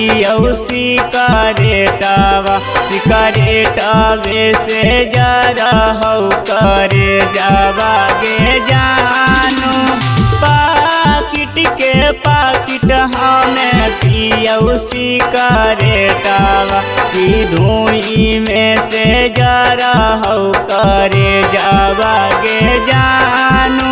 पियऊ सिकरेटवा सिकरेटवे से जरा हौ करे जावा गे जानू पाकिट के पाकिट हमें पियऊ सिकरेटवा की धुई में से जरा हौ करे जावा गे जानू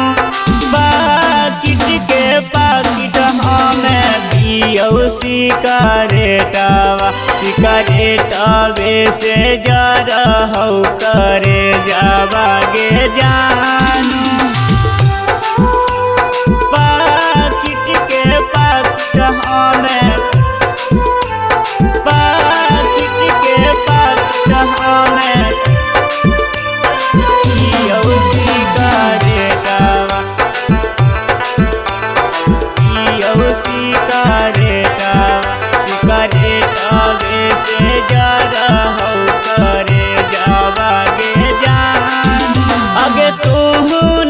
पाकिट के पाकिट हमें पियऊ सिकरेटवा सिकरेटवे से जरा हौ करे जावा गे जानू पाकिट के पाकिट हमें पाकिट के पाकिट हमें पियऊ सिकरेटवा पियऊ सिकरेटवा सिकरेटवे से जरा हौ करे जावा गे जानू अगे तू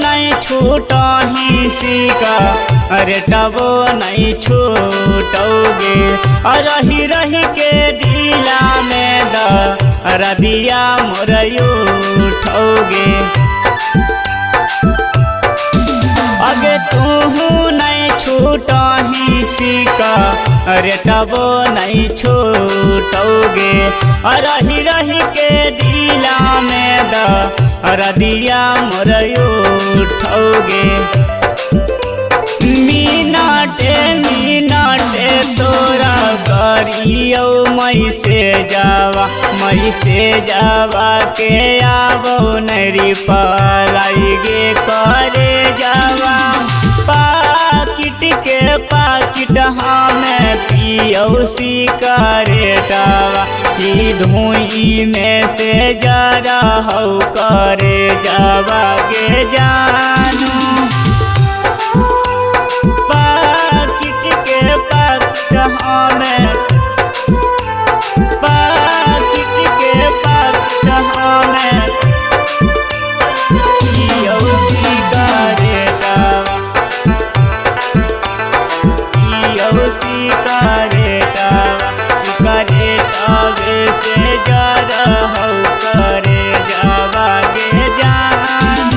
नहीं छूटही सिकरेटवो नहीं छूटोगे रही रही के दिला में दर्दिया मोर उठोगे अगे तू नहीं छूटही सिकरेटवो नहीं छूटोगे रही रही के दिला में दर्दिया मोर उठोगे मिनटे मिनटे तोरा करियो मई से जावा के आवो नरी पलाई गे करे जावा पाकिट के पाकिट हमें पियऊ सिकरेटवा की धुई में से जरा हौ करे जावा गे जानू पाकिट के पाकिट हमें पाकिट के पाकिट हमें पियऊ सिकरेटवा पियऊ सिकरेटवा सिकरेटवे से जरा हौ करे जावा गे जानू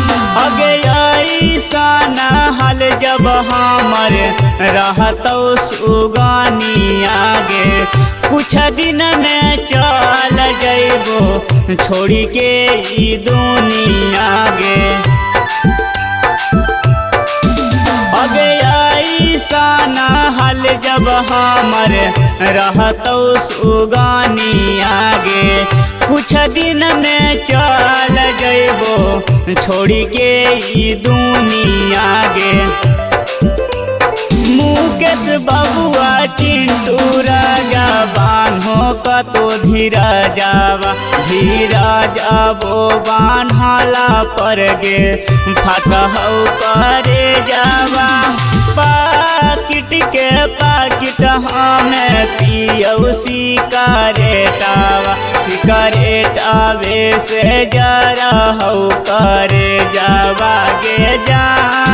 अगे ऐसन हाल जब हमर रहतौ सुगानी आगे कुछ दिन में चल जइबो छोड़ी के ई दुनिया गे अगे ऐसन हाल जब हमर रहतौ सुगानी आगे कुछ दिन में चल जइबो छोड़ी के ई दुनिया गे मुकेश बबुआ चिंटू राजा बान्हो कतो धीरा जाबो बान्हाला पर गे फटहौ करे जावा पाकिट के पाकिट हमें पियऊ सिकरेटवा सिकरेटवे से जरा हौ करे जावा गे जानू